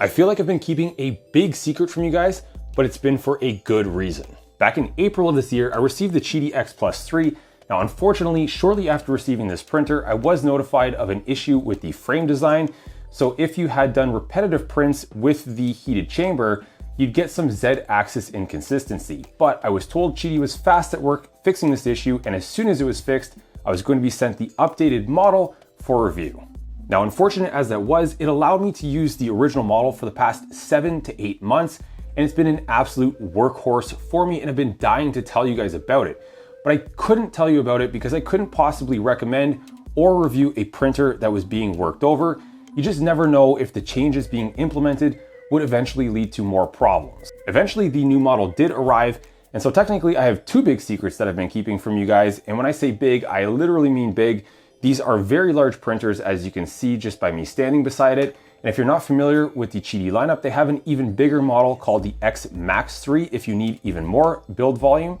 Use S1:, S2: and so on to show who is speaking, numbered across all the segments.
S1: I feel like I've been keeping a big secret from you guys, but it's been for a good reason. Back in April of this year, I received the Qidi X-Plus 3. Now, unfortunately, shortly after receiving this printer, I was notified of an issue with the frame design. So if you had done repetitive prints with the heated chamber, you'd get some Z-axis inconsistency. But I was told Qidi was fast at work fixing this issue, and as soon as it was fixed, I was going to be sent the updated model for review. Now, unfortunate as that was, it allowed me to use the original model for the past 7 to 8 months, and it's been an absolute workhorse for me, and I've been dying to tell you guys about it. But I couldn't tell you about it because I couldn't possibly recommend or review a printer that was being worked over. You just never know if the changes being implemented would eventually lead to more problems. Eventually, the new model did arrive, and so technically I have 2 big secrets that I've been keeping from you guys, and when I say big, I literally mean big. These are very large printers, as you can see just by me standing beside it. And if you're not familiar with the Qidi lineup, they have an even bigger model called the X Max 3 if you need even more build volume.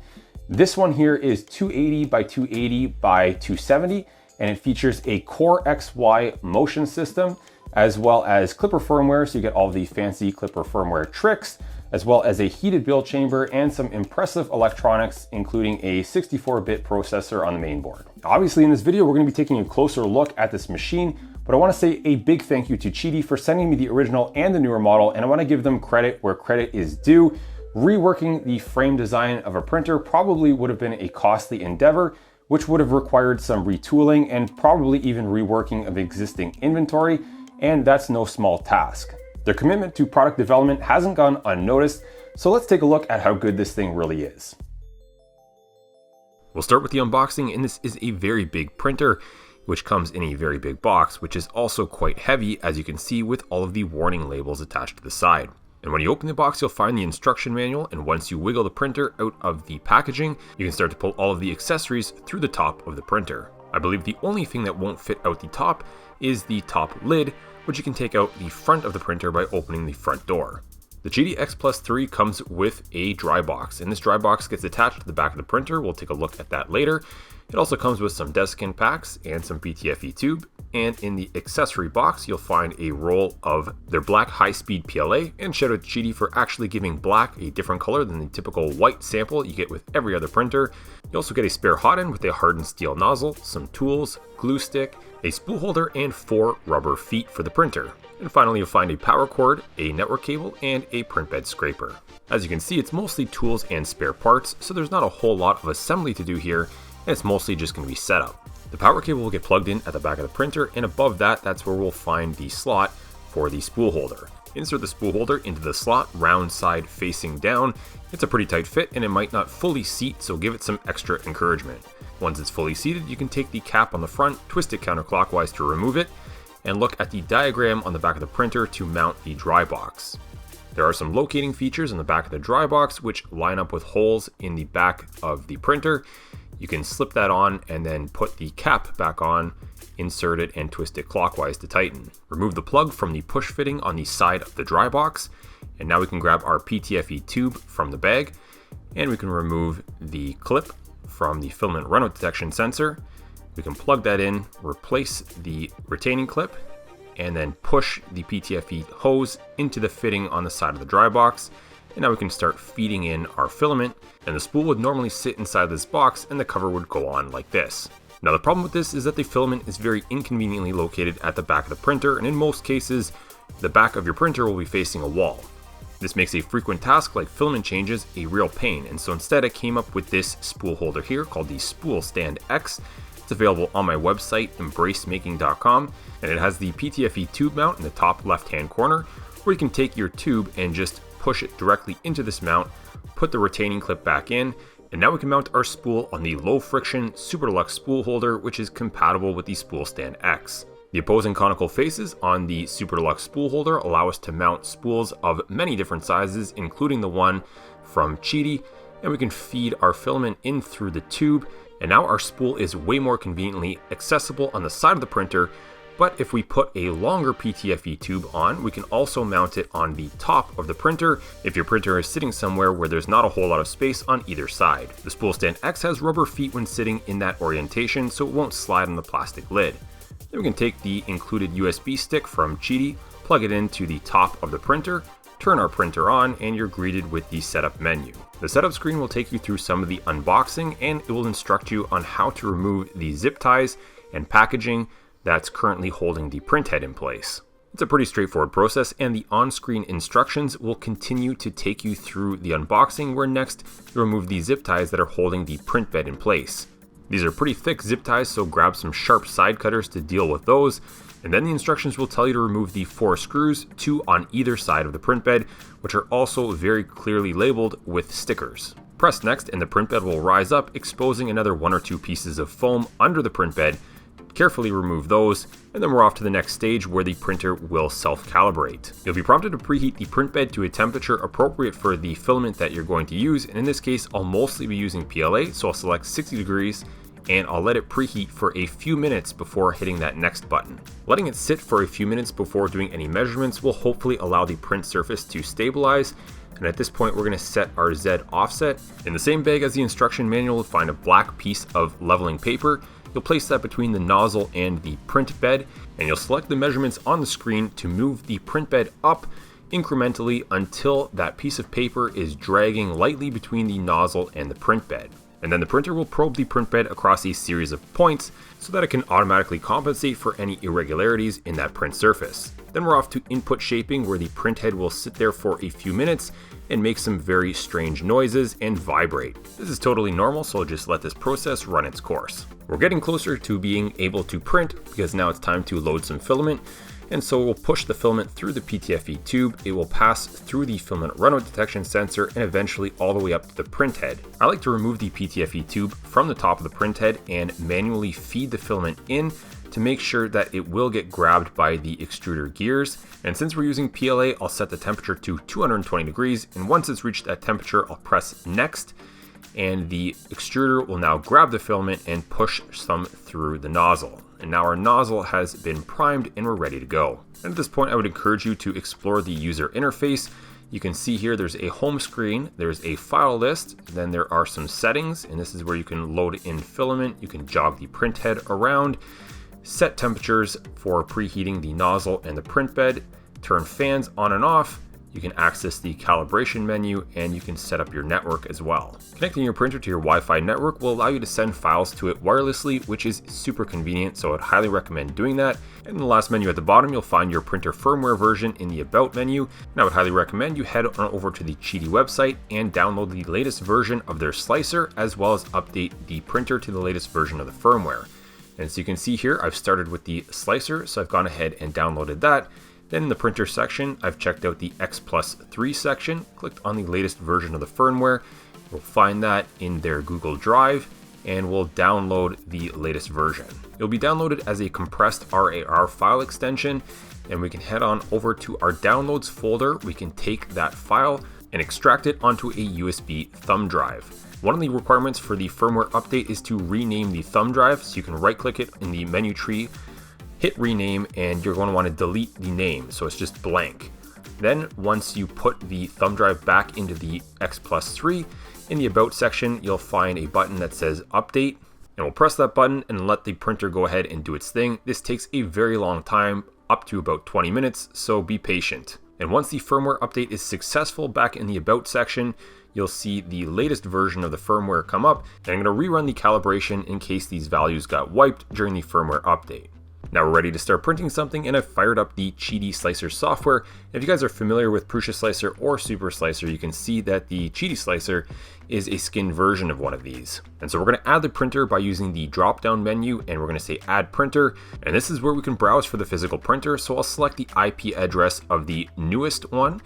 S1: This one here is 280 by 280 by 270, and it features a Core XY motion system, as well as Clipper firmware, so you get all the fancy Clipper firmware tricks, as well as a heated build chamber and some impressive electronics, including a 64-bit processor on the main board. Obviously, in this video, we're gonna be taking a closer look at this machine, but I wanna say a big thank you to Qidi for sending me the original and the newer model, and I wanna give them credit where credit is due. Reworking the frame design of a printer probably would have been a costly endeavor, which would have required some retooling and probably even reworking of existing inventory, and that's no small task. Their commitment to product development hasn't gone unnoticed, so let's take a look at how good this thing really is. We'll start with the unboxing, and this is a very big printer, which comes in a very big box, which is also quite heavy, as you can see with all of the warning labels attached to the side. And when you open the box, you'll find the instruction manual, and once you wiggle the printer out of the packaging, you can start to pull all of the accessories through the top of the printer. I believe the only thing that won't fit out the top is the top lid, which you can take out the front of the printer by opening the front door. The Qidi X-Plus 3 comes with a dry box, and this dry box gets attached to the back of the printer. We'll take a look at that later. It also comes with some desiccant packs and some PTFE tube, and in the accessory box, you'll find a roll of their black high-speed PLA, and shout out to Qidi for actually giving black a different color than the typical white sample you get with every other printer. You also get a spare hot end with a hardened steel nozzle, some tools, glue stick, a spool holder, and 4 rubber feet for the printer. And finally, you'll find a power cord, a network cable, and a print bed scraper. As you can see, it's mostly tools and spare parts, so there's not a whole lot of assembly to do here, and it's mostly just going to be setup. The power cable will get plugged in at the back of the printer, and above that, that's where we'll find the slot for the spool holder. Insert the spool holder into the slot, round side facing down. It's a pretty tight fit, and it might not fully seat, so give it some extra encouragement. Once it's fully seated, you can take the cap on the front, twist it counterclockwise to remove it, and look at the diagram on the back of the printer to mount the dry box. There are some locating features on the back of the dry box which line up with holes in the back of the printer. You can slip that on and then put the cap back on, insert it, and twist it clockwise to tighten. Remove the plug from the push fitting on the side of the dry box, and now we can grab our PTFE tube from the bag, and we can remove the clip from the filament runout detection sensor. We can plug that in, replace the retaining clip, and then push the PTFE hose into the fitting on the side of the dry box. And now we can start feeding in our filament, and the spool would normally sit inside this box and the cover would go on like this. Now the problem with this is that the filament is very inconveniently located at the back of the printer, and in most cases, the back of your printer will be facing a wall. This makes a frequent task like filament changes a real pain, and so instead I came up with this spool holder here called the Spool Stand X. It's available on my website, embracemaking.com, and it has the PTFE tube mount in the top left-hand corner, where you can take your tube and just push it directly into this mount, put the retaining clip back in, and now we can mount our spool on the low-friction Super Deluxe spool holder, which is compatible with the Spool Stand X. The opposing conical faces on the Super Deluxe spool holder allow us to mount spools of many different sizes, including the one from Qidi, and we can feed our filament in through the tube, and now our spool is way more conveniently accessible on the side of the printer. But if we put a longer PTFE tube on, we can also mount it on the top of the printer if your printer is sitting somewhere where there's not a whole lot of space on either side. The Spool Stand X has rubber feet when sitting in that orientation, so it won't slide on the plastic lid. Then we can take the included USB stick from Qidi, plug it into the top of the printer, turn our printer on, and you're greeted with the setup menu. The setup screen will take you through some of the unboxing, and it will instruct you on how to remove the zip ties and packaging that's currently holding the printhead in place. It's a pretty straightforward process, and the on-screen instructions will continue to take you through the unboxing, where next you remove the zip ties that are holding the print bed in place. These are pretty thick zip ties, so grab some sharp side cutters to deal with those. And then the instructions will tell you to remove the 4 screws, 2 on either side of the print bed, which are also very clearly labeled with stickers. Press next and the print bed will rise up, exposing another 1 or 2 pieces of foam under the print bed. Carefully remove those, and then we're off to the next stage where the printer will self-calibrate. You'll be prompted to preheat the print bed to a temperature appropriate for the filament that you're going to use, and in this case I'll mostly be using PLA, so I'll select 60 degrees and I'll let it preheat for a few minutes before hitting that next button. Letting it sit for a few minutes before doing any measurements will hopefully allow the print surface to stabilize, and at this point we're going to set our Z offset. In the same bag as the instruction manual, you'll find a black piece of leveling paper. You'll place that between the nozzle and the print bed, and you'll select the measurements on the screen to move the print bed up incrementally until that piece of paper is dragging lightly between the nozzle and the print bed. And then the printer will probe the print bed across a series of points so that it can automatically compensate for any irregularities in that print surface. Then we're off to input shaping, where the print head will sit there for a few minutes and make some very strange noises and vibrate. This is totally normal, so just let this process run its course. We're getting closer to being able to print because now it's time to load some filament. And so we'll push the filament through the PTFE tube, it will pass through the filament runout detection sensor, and eventually all the way up to the print head. I like to remove the PTFE tube from the top of the print head and manually feed the filament in to make sure that it will get grabbed by the extruder gears. And since we're using PLA, I'll set the temperature to 220 degrees, and once it's reached that temperature, I'll press next, and the extruder will now grab the filament and push some through the nozzle. And now our nozzle has been primed and we're ready to go. And at this point, I would encourage you to explore the user interface. You can see here there's a home screen, there's a file list, then there are some settings, and this is where you can load in filament, you can jog the print head around, set temperatures for preheating the nozzle and the print bed, turn fans on and off. You can access the calibration menu, and you can set up your network as well. Connecting your printer to your Wi-Fi network will allow you to send files to it wirelessly, which is super convenient, so I'd highly recommend doing that. And in the last menu at the bottom, you'll find your printer firmware version in the About menu. And I would highly recommend you head on over to the Qidi website and download the latest version of their slicer, as well as update the printer to the latest version of the firmware. And so you can see here, I've started with the slicer, so I've gone ahead and downloaded that. Then in the printer section, I've checked out the X-Plus 3 section, clicked on the latest version of the firmware. We'll find that in their Google Drive, and we'll download the latest version. It'll be downloaded as a compressed RAR file extension, and we can head on over to our downloads folder. We can take that file and extract it onto a USB thumb drive. One of the requirements for the firmware update is to rename the thumb drive, so you can right click it in the menu tree, hit rename, and you're going to want to delete the name, so it's just blank. Then once you put the thumb drive back into the X-Plus 3, in the About section, you'll find a button that says Update, and we'll press that button and let the printer go ahead and do its thing. This takes a very long time, up to about 20 minutes, so be patient. And once the firmware update is successful back in the About section, you'll see the latest version of the firmware come up, and I'm going to rerun the calibration in case these values got wiped during the firmware update. Now we're ready to start printing something, and I've fired up the Qidi Slicer software. If you guys are familiar with Prusa Slicer or Super Slicer, you can see that the Qidi Slicer is a skinned version of one of these. And so we're going to add the printer by using the drop-down menu, and we're going to say Add Printer, and this is where we can browse for the physical printer. So I'll select the IP address of the newest one.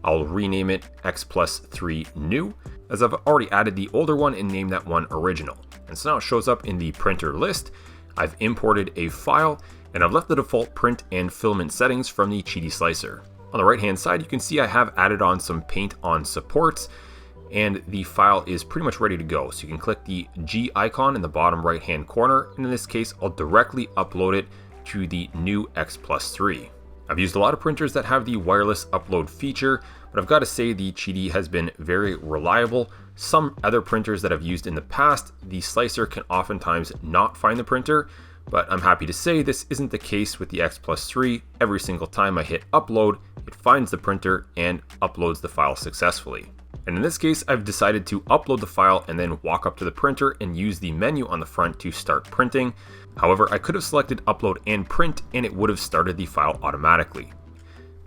S1: I'll rename it X-Plus 3 New, as I've already added the older one and named that one Original. And so now it shows up in the printer list. I've imported a file, and I've left the default print and filament settings from the Qidi Slicer. On the right hand side, you can see I have added on some paint on supports, and the file is pretty much ready to go. So you can click the G icon in the bottom right hand corner, and in this case, I'll directly upload it to the new X-Plus 3. I've used a lot of printers that have the wireless upload feature, but I've got to say the Qidi has been very reliable. Some other printers that I've used in the past, the slicer can oftentimes not find the printer, But I'm happy to say this isn't the case with the X-Plus 3. Every single time I hit upload, it finds the printer and uploads the file successfully. And in this case, I've decided to upload the file and then walk up to the printer and use the menu on the front to start printing. However, I could have selected upload and print and it would have started the file automatically.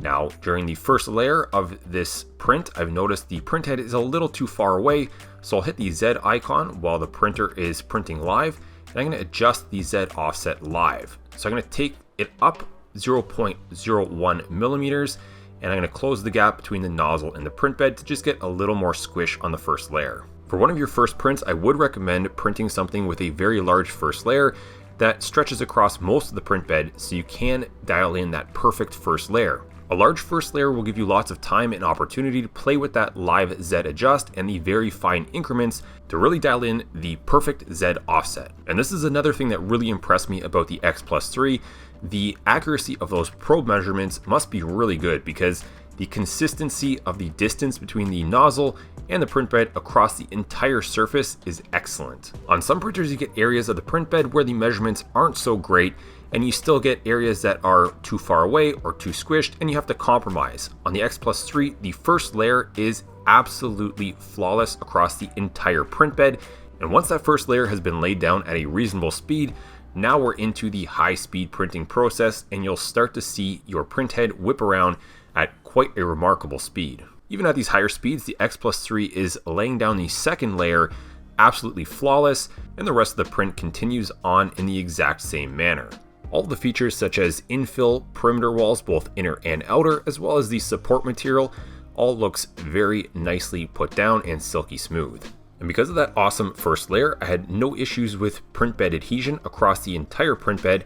S1: Now, during the first layer of this print, I've noticed the print head is a little too far away, so I'll hit the Z icon while the printer is printing live, and I'm going to adjust the Z offset live. So I'm going to take it up 0.01 millimeters, and I'm going to close the gap between the nozzle and the print bed to just get a little more squish on the first layer. For one of your first prints, I would recommend printing something with a very large first layer that stretches across most of the print bed so you can dial in that perfect first layer. A large first layer will give you lots of time and opportunity to play with that live Z adjust and the very fine increments to really dial in the perfect Z offset. And this is another thing that really impressed me about the X-Plus 3. The accuracy of those probe measurements must be really good because the consistency of the distance between the nozzle and the print bed across the entire surface is excellent. On some printers you get areas of the print bed where the measurements aren't so great, and you still get areas that are too far away or too squished and you have to compromise. On the X-Plus 3, the first layer is absolutely flawless across the entire print bed, and once that first layer has been laid down at a reasonable speed, now we're into the high-speed printing process and you'll start to see your print head whip around at quite a remarkable speed. Even at these higher speeds, the X-Plus 3 is laying down the second layer absolutely flawless, and the rest of the print continues on in the exact same manner. All the features such as infill perimeter walls, both inner and outer, as well as the support material, all looks very nicely put down and silky smooth. And because of that awesome first layer, I had no issues with print bed adhesion across the entire print bed,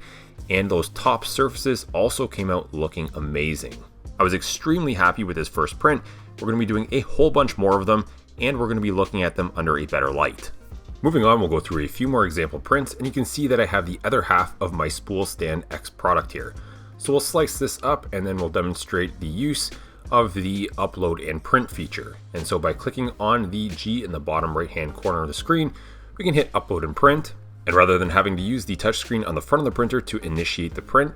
S1: and those top surfaces also came out looking amazing. I was extremely happy with this first print. We're going to be doing a whole bunch more of them, and we're going to be looking at them under a better light. Moving on, we'll go through a few more example prints, and you can see that I have the other half of my Spool Stand X product here. So we'll slice this up and then we'll demonstrate the use of the upload and print feature. And so by clicking on the G in the bottom right hand corner of the screen, we can hit upload and print. And rather than having to use the touchscreen on the front of the printer to initiate the print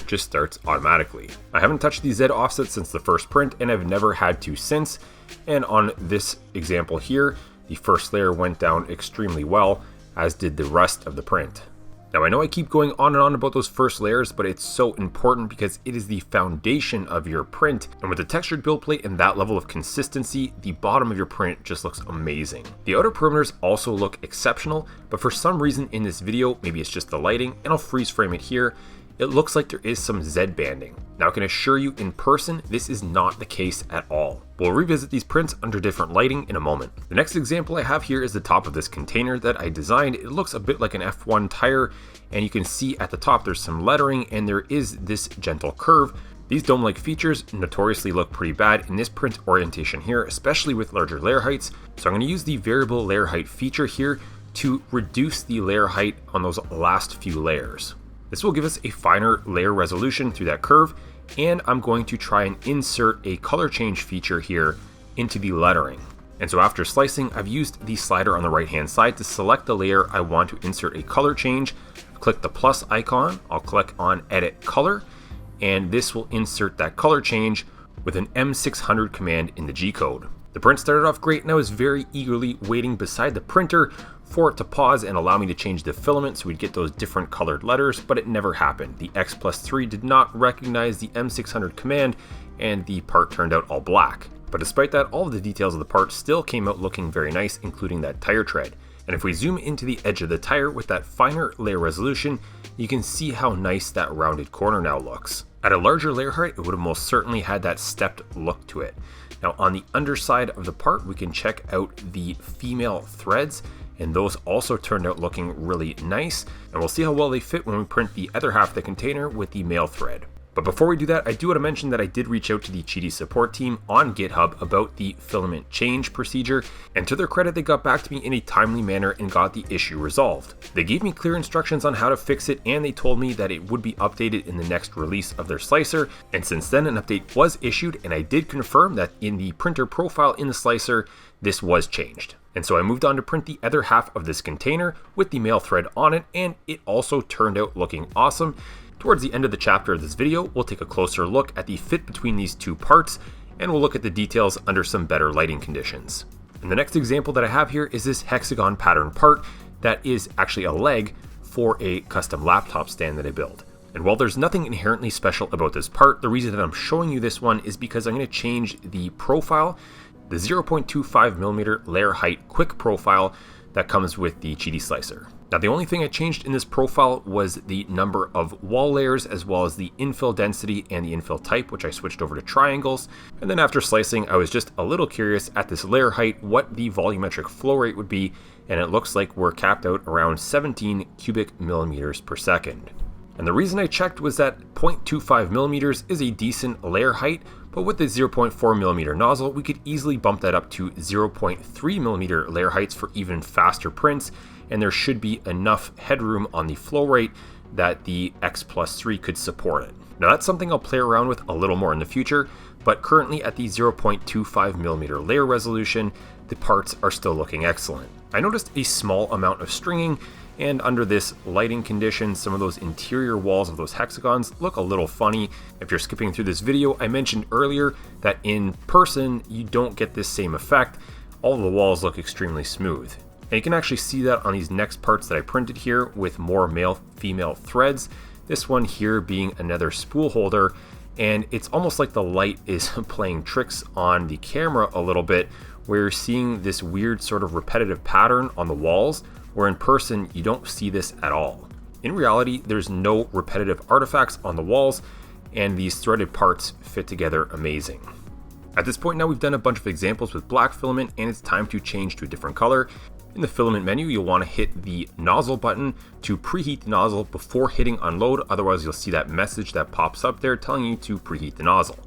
S1: just starts automatically. I haven't touched the Z offset since the first print, and I've never had to since. And on this example here, the first layer went down extremely well, as did the rest of the print. Now I know I keep going on and on about those first layers, but it's so important because it is the foundation of your print, and with the textured build plate and that level of consistency, the bottom of your print just looks amazing. The outer perimeters also look exceptional, but for some reason in this video, maybe it's just the lighting, and I'll freeze frame it here, it looks like there is some Z banding. Now I can assure you in person, this is not the case at all. We'll revisit these prints under different lighting in a moment. The next example I have here is the top of this container that I designed. It looks a bit like an F1 tire, and you can see at the top there's some lettering and there is this gentle curve. These dome-like features notoriously look pretty bad in this print orientation here, especially with larger layer heights. So I'm going to use the variable layer height feature here to reduce the layer height on those last few layers. This will give us a finer layer resolution through that curve, and I'm going to try and insert a color change feature here into the lettering. And so after slicing, I've used the slider on the right hand side to select the layer I want to insert a color change. Click the plus icon, I'll click on edit color, and this will insert that color change with an M600 command in the G code. The print started off great, and I was very eagerly waiting beside the printer for it to pause and allow me to change the filament so we'd get those different colored letters, but it never happened. The X-Plus 3 did not recognize the M600 command, and the part turned out all black. But despite that, all of the details of the part still came out looking very nice, including that tire tread. And if we zoom into the edge of the tire with that finer layer resolution, you can see how nice that rounded corner now looks. At a larger layer height, it would have most certainly had that stepped look to it. Now on the underside of the part, we can check out the female threads, and those also turned out looking really nice, and we'll see how well they fit when we print the other half of the container with the male thread. But before we do that, I do want to mention that I did reach out to the Qidi support team on GitHub about the filament change procedure, and to their credit, they got back to me in a timely manner and got the issue resolved. They gave me clear instructions on how to fix it, and they told me that it would be updated in the next release of their slicer, and since then an update was issued, and I did confirm that in the printer profile in the slicer, this was changed. And so I moved on to print the other half of this container with the male thread on it, and it also turned out looking awesome. Towards the end of the chapter of this video, we'll take a closer look at the fit between these two parts, and we'll look at the details under some better lighting conditions. And the next example that I have here is this hexagon pattern part that is actually a leg for a custom laptop stand that I built. And while there's nothing inherently special about this part, the reason that I'm showing you this one is because I'm going to change the profile, the 0.25mm layer height quick profile that comes with the Qidi slicer. Now, the only thing I changed in this profile was the number of wall layers, as well as the infill density and the infill type, which I switched over to triangles. And then after slicing, I was just a little curious at this layer height, what the volumetric flow rate would be, and it looks like we're capped out around 17 cubic millimeters per second. And the reason I checked was that 0.25 millimeters is a decent layer height, but with the 0.4 millimeter nozzle, we could easily bump that up to 0.3 millimeter layer heights for even faster prints, and there should be enough headroom on the flow rate that the X-Plus3 could support it. Now, that's something I'll play around with a little more in the future, but currently at the 0.25 millimeter layer resolution, the parts are still looking excellent. I noticed a small amount of stringing, and under this lighting condition, some of those interior walls of those hexagons look a little funny. If you're skipping through this video, I mentioned earlier that in person, you don't get this same effect. All the walls look extremely smooth. And you can actually see that on these next parts that I printed here with more male-female threads. This one here being another spool holder, and it's almost like the light is playing tricks on the camera a little bit, where you're seeing this weird sort of repetitive pattern on the walls, where in person you don't see this at all. In reality, there's no repetitive artifacts on the walls, and these threaded parts fit together amazing. At this point now, we've done a bunch of examples with black filament, and it's time to change to a different color. In the filament menu, you'll want to hit the nozzle button to preheat the nozzle before hitting unload, otherwise you'll see that message that pops up there telling you to preheat the nozzle.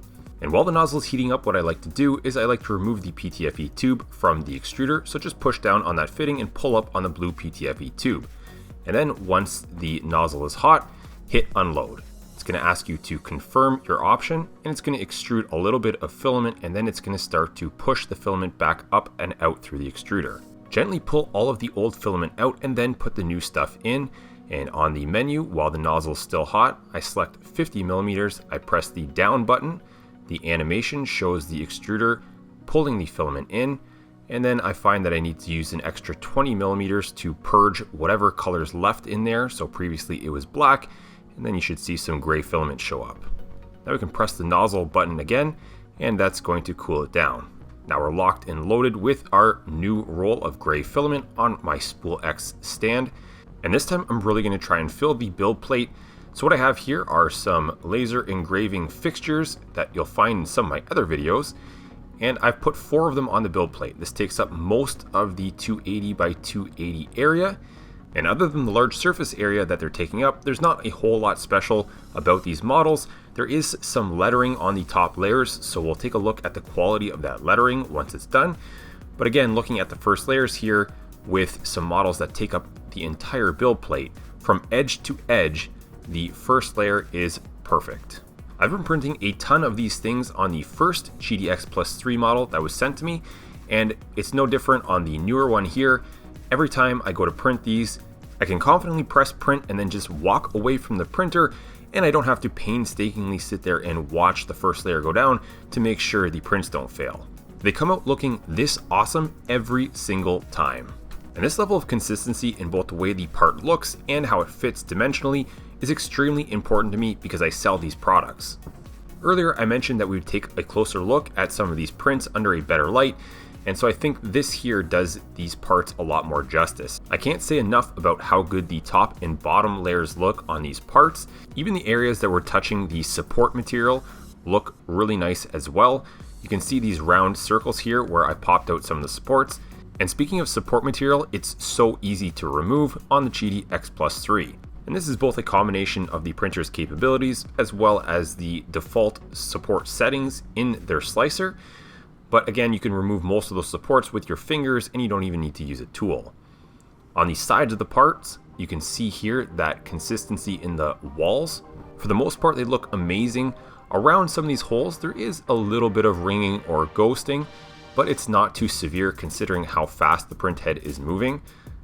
S1: And while the nozzle is heating up, what I like to do is I like to remove the PTFE tube from the extruder, so just push down on that fitting and pull up on the blue PTFE tube. And then once the nozzle is hot, hit unload. It's going to ask you to confirm your option, and it's going to extrude a little bit of filament, and then it's going to start to push the filament back up and out through the extruder. Gently pull all of the old filament out and then put the new stuff in. And on the menu, while the nozzle is still hot, I select 50 millimeters, I press the down button. The animation shows the extruder pulling the filament in, and then I find that I need to use an extra 20 millimeters to purge whatever color's left in there. So previously it was black, and then you should see some gray filament show up. Now we can press the nozzle button again, and that's going to cool it down. Now we're locked and loaded with our new roll of gray filament on my Spool X stand. And this time I'm really going to try and fill the build plate. So what I have here are some laser engraving fixtures that you'll find in some of my other videos. And I've put 4 of them on the build plate. This takes up most of the 280 by 280 area. And other than the large surface area that they're taking up, there's not a whole lot special about these models. There is some lettering on the top layers, so we'll take a look at the quality of that lettering once it's done. But again, looking at the first layers here with some models that take up the entire build plate, from edge to edge, the first layer is perfect. I've been printing a ton of these things on the first Qidi X-Plus3 model that was sent to me, and it's no different on the newer one here. Every time I go to print these, I can confidently press print and then just walk away from the printer, and I don't have to painstakingly sit there and watch the first layer go down to make sure the prints don't fail. They come out looking this awesome every single time. And this level of consistency in both the way the part looks and how it fits dimensionally is extremely important to me because I sell these products. Earlier I mentioned that we would take a closer look at some of these prints under a better light, and so I think this here does these parts a lot more justice. I can't say enough about how good the top and bottom layers look on these parts. Even the areas that were touching the support material look really nice as well. You can see these round circles here where I popped out some of the supports. And speaking of support material, it's so easy to remove on the Qidi X-Plus3. And this is both a combination of the printer's capabilities as well as the default support settings in their slicer. But again, you can remove most of those supports with your fingers and you don't even need to use a tool. On the sides of the parts, you can see here that consistency in the walls. For the most part, they look amazing. Around some of these holes, there is a little bit of ringing or ghosting, but it's not too severe considering how fast the print head is moving.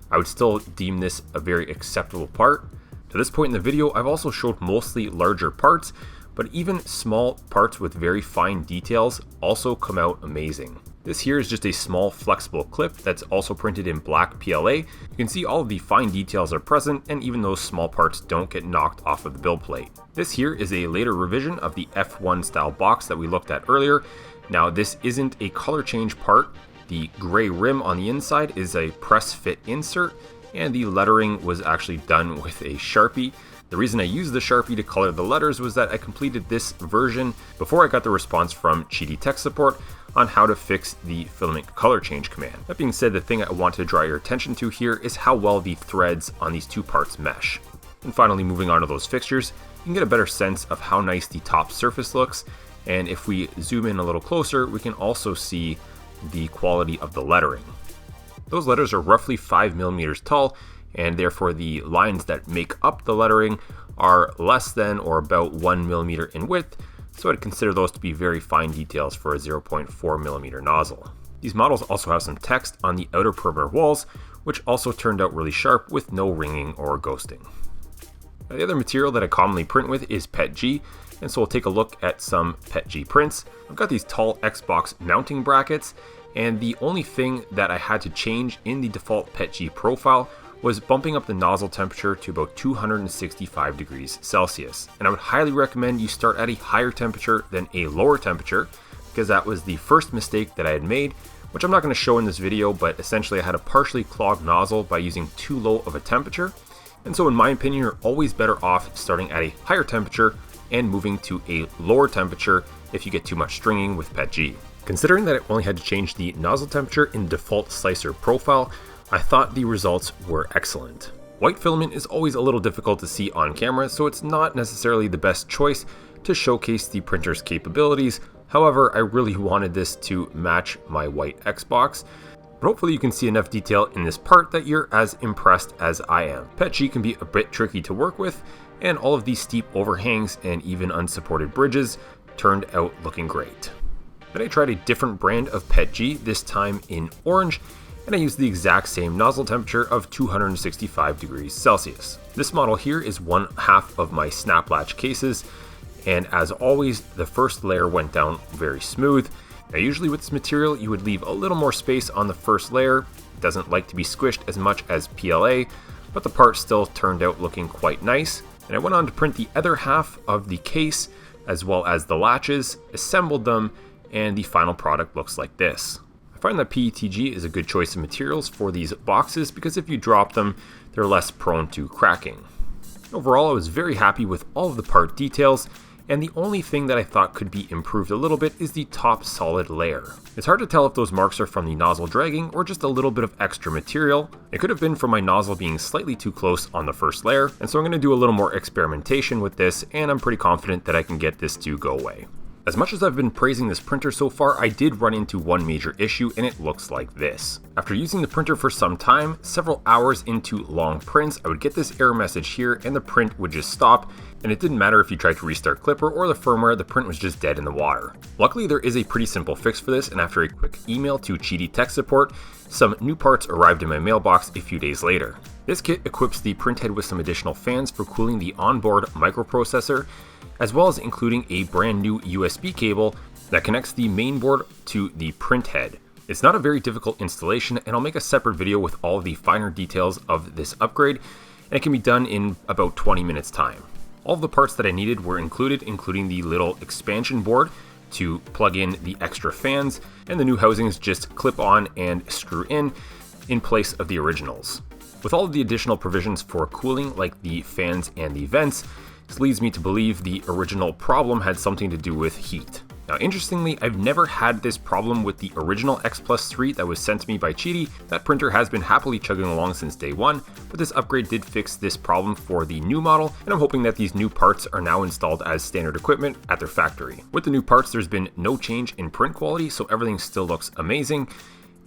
S1: I would still deem this a very acceptable part. To this point in the video, I've also showed mostly larger parts, but even small parts with very fine details also come out amazing. This here is just a small flexible clip that's also printed in black PLA. You can see all of the fine details are present, and even those small parts don't get knocked off of the build plate. This here is a later revision of the F1 style box that we looked at earlier. Now this isn't a color change part. The gray rim on the inside is a press fit insert, and the lettering was actually done with a Sharpie. The reason I used the Sharpie to color the letters was that I completed this version before I got the response from Qidi tech support on how to fix the filament color change command. That being said, the thing I want to draw your attention to here is how well the threads on these two parts mesh. And finally, moving on to those fixtures, you can get a better sense of how nice the top surface looks. And if we zoom in a little closer, we can also see the quality of the lettering. Those letters are roughly 5 millimeters tall, and therefore the lines that make up the lettering are less than or about 1 millimeter in width, so I'd consider those to be very fine details for a 0.4 millimeter nozzle. These models also have some text on the outer perimeter walls, which also turned out really sharp with no ringing or ghosting. Now, the other material that I commonly print with is PETG, and so we'll take a look at some PETG prints. I've got these tall Xbox mounting brackets, and the only thing that I had to change in the default PETG profile was bumping up the nozzle temperature to about 265 degrees Celsius. And I would highly recommend you start at a higher temperature than a lower temperature, because that was the first mistake that I had made, which I'm not going to show in this video, but essentially I had a partially clogged nozzle by using too low of a temperature. And so in my opinion, you're always better off starting at a higher temperature and moving to a lower temperature if you get too much stringing with PETG. Considering that I only had to change the nozzle temperature in default slicer profile, I thought the results were excellent. White filament is always a little difficult to see on camera, so it's not necessarily the best choice to showcase the printer's capabilities. However, I really wanted this to match my white Xbox. But hopefully you can see enough detail in this part that you're as impressed as I am. PETG can be a bit tricky to work with, and all of these steep overhangs and even unsupported bridges turned out looking great. Then I tried a different brand of PETG, this time in orange, and I used the exact same nozzle temperature of 265 degrees Celsius. This model here is 1/2 of my snap latch cases, and as always, the first layer went down very smooth. Now usually with this material, you would leave a little more space on the first layer. It doesn't like to be squished as much as PLA, but the part still turned out looking quite nice. And I went on to print the other half of the case, as well as the latches, assembled them, and the final product looks like this. I find that PETG is a good choice of materials for these boxes because if you drop them, they're less prone to cracking. Overall, I was very happy with all of the part details, and the only thing that I thought could be improved a little bit is the top solid layer. It's hard to tell if those marks are from the nozzle dragging or just a little bit of extra material. It could have been from my nozzle being slightly too close on the first layer, and so I'm going to do a little more experimentation with this, and I'm pretty confident that I can get this to go away. As much as I've been praising this printer so far, I did run into one major issue, and it looks like this. After using the printer for some time, several hours into long prints, I would get this error message here and the print would just stop, and it didn't matter if you tried to restart Clipper or the firmware, the print was just dead in the water. Luckily, there is a pretty simple fix for this, and after a quick email to Qidi tech support, some new parts arrived in my mailbox a few days later. This kit equips the printhead with some additional fans for cooling the onboard microprocessor, as well as including a brand new USB cable that connects the mainboard to the printhead. It's not a very difficult installation, and I'll make a separate video with all of the finer details of this upgrade, and it can be done in about 20 minutes time. All of the parts that I needed were included, including the little expansion board to plug in the extra fans, and the new housings just clip on and screw in place of the originals. With all of the additional provisions for cooling, like the fans and the vents, this leads me to believe the original problem had something to do with heat. Now, interestingly, I've never had this problem with the original X-Plus 3 that was sent to me by Qidi. That printer has been happily chugging along since day one, but this upgrade did fix this problem for the new model, and I'm hoping that these new parts are now installed as standard equipment at their factory. With the new parts, there's been no change in print quality, so everything still looks amazing,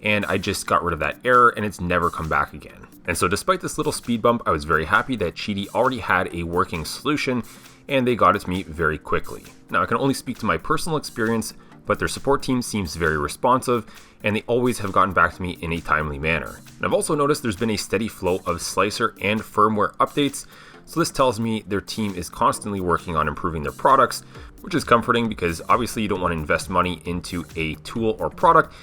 S1: and I just got rid of that error and it's never come back again. And so despite this little speed bump, I was very happy that Qidi already had a working solution and they got it to me very quickly. Now, I can only speak to my personal experience, but their support team seems very responsive and they always have gotten back to me in a timely manner. And I've also noticed there's been a steady flow of slicer and firmware updates, so this tells me their team is constantly working on improving their products, which is comforting because obviously you don't want to invest money into a tool or product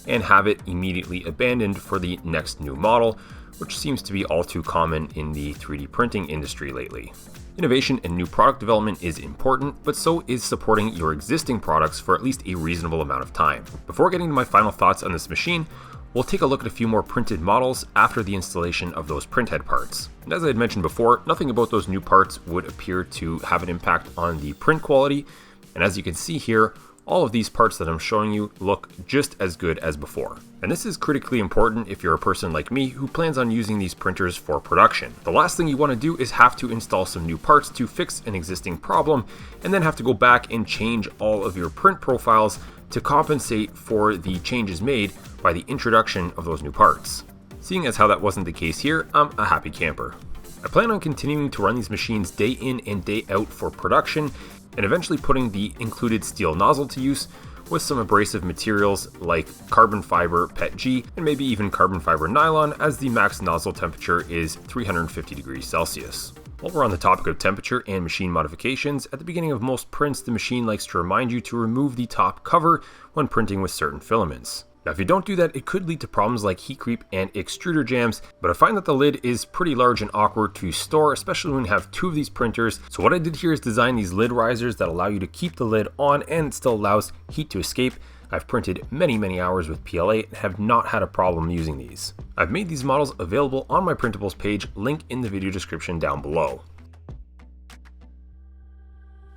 S1: and have it immediately abandoned for the next new model, which seems to be all too common in the 3D printing industry lately. Innovation and new product development is important, but so is supporting your existing products for at least a reasonable amount of time. Before getting to my final thoughts on this machine, we'll take a look at a few more printed models after the installation of those printhead parts. And as I had mentioned before, nothing about those new parts would appear to have an impact on the print quality, and as you can see here, all of these parts that I'm showing you look just as good as before. And this is critically important if you're a person like me who plans on using these printers for production. The last thing you want to do is have to install some new parts to fix an existing problem and then have to go back and change all of your print profiles to compensate for the changes made by the introduction of those new parts. Seeing as how that wasn't the case here, I'm a happy camper. I plan on continuing to run these machines day in and day out for production, and eventually putting the included steel nozzle to use with some abrasive materials like carbon fiber PETG and maybe even carbon fiber nylon, as the max nozzle temperature is 350 degrees Celsius. While we're on the topic of temperature and machine modifications, at the beginning of most prints, the machine likes to remind you to remove the top cover when printing with certain filaments. Now, if you don't do that, it could lead to problems like heat creep and extruder jams, but I find that the lid is pretty large and awkward to store, especially when you have two of these printers. So what I did here is design these lid risers that allow you to keep the lid on and it still allows heat to escape. I've printed many hours with PLA and have not had a problem using these. I've made these models available on my printables page, link in the video description down below.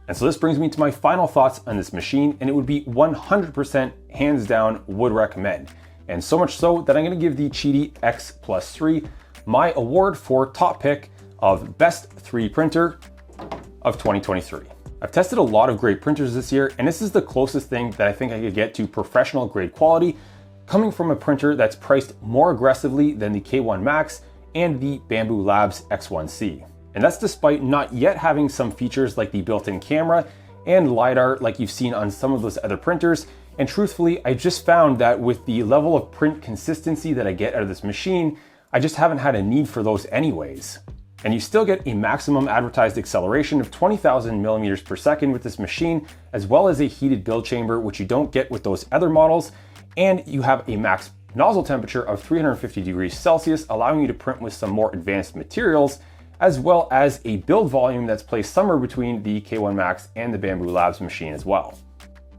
S1: And so this brings me to my final thoughts on this machine, and it would be 100% hands down would recommend. And so much so that I'm going to give the Qidi X-Plus 3 my award for top pick of best 3D printer of 2023. I've tested a lot of great printers this year, and this is the closest thing that I think I could get to professional grade quality, coming from a printer that's priced more aggressively than the K1 Max and the Bamboo Labs X1C. And that's despite not yet having some features like the built-in camera and LiDAR like you've seen on some of those other printers. And truthfully, I just found that with the level of print consistency that I get out of this machine, I just haven't had a need for those anyways. And you still get a maximum advertised acceleration of 20,000 millimeters per second with this machine, as well as a heated build chamber, which you don't get with those other models. And you have a max nozzle temperature of 350 degrees Celsius, allowing you to print with some more advanced materials, as well as a build volume that's placed somewhere between the K1 Max and the Bamboo Labs machine as well.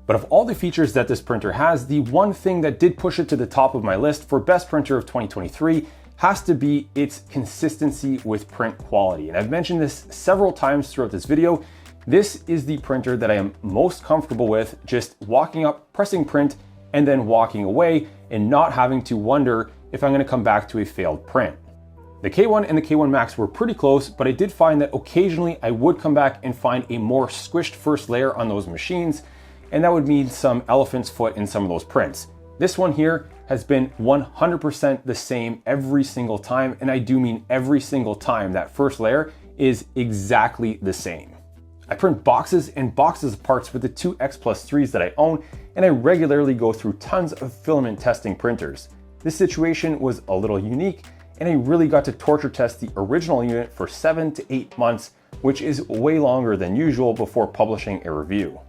S1: But of all the features that this printer has, the one thing that did push it to the top of my list for best printer of 2023 has to be its consistency with print quality. And I've mentioned this several times throughout this video. This is the printer that I am most comfortable with, just walking up, pressing print, and then walking away and not having to wonder if I'm going to come back to a failed print. The K1 and the K1 Max were pretty close, but I did find that occasionally I would come back and find a more squished first layer on those machines, and that would mean some elephant's foot in some of those prints. This one here has been 100% the same every single time, and I do mean every single time. That first layer is exactly the same. I print boxes and boxes of parts with the two X-Plus 3s that I own, and I regularly go through tons of filament testing printers. This situation was a little unique, and I really got to torture test the original unit for 7 to 8 months, which is way longer than usual before publishing a review.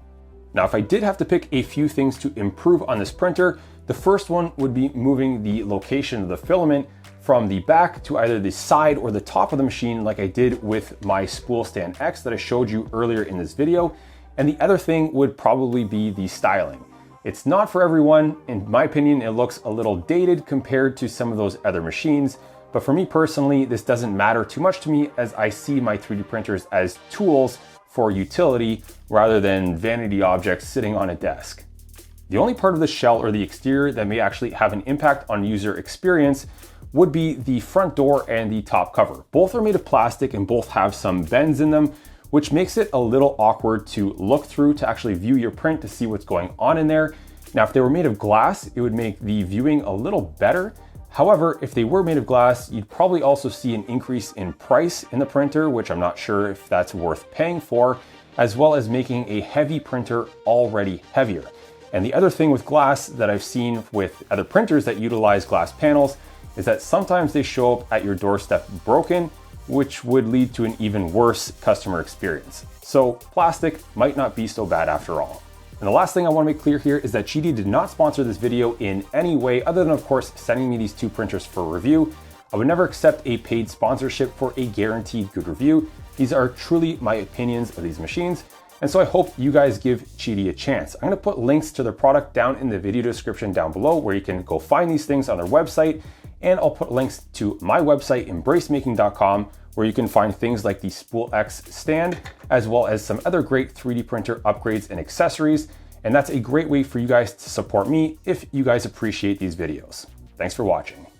S1: Now, if I did have to pick a few things to improve on this printer, the first one would be moving the location of the filament from the back to either the side or the top of the machine, like I did with my Spool Stand X that I showed you earlier in this video. And the other thing would probably be the styling. It's not for everyone. In my opinion, it looks a little dated compared to some of those other machines. But for me personally, this doesn't matter too much to me, as I see my 3D printers as tools for utility rather than vanity objects sitting on a desk. The only part of the shell or the exterior that may actually have an impact on user experience would be the front door and the top cover. Both are made of plastic and both have some bends in them, which makes it a little awkward to look through to actually view your print to see what's going on in there. Now, if they were made of glass, it would make the viewing a little better. However, if they were made of glass, you'd probably also see an increase in price in the printer, which I'm not sure if that's worth paying for, as well as making a heavy printer already heavier. And the other thing with glass that I've seen with other printers that utilize glass panels is that sometimes they show up at your doorstep broken, which would lead to an even worse customer experience. So plastic might not be so bad after all. And the last thing I want to make clear here is that Qidi did not sponsor this video in any way other than, of course, sending me these two printers for review. I would never accept a paid sponsorship for a guaranteed good review. These are truly my opinions of these machines. And so I hope you guys give Qidi a chance. I'm going to put links to their product down in the video description down below where you can go find these things on their website. And I'll put links to my website, embracemaking.com, where you can find things like the Spool X stand, as well as some other great 3D printer upgrades and accessories. And that's a great way for you guys to support me if you guys appreciate these videos. Thanks for watching.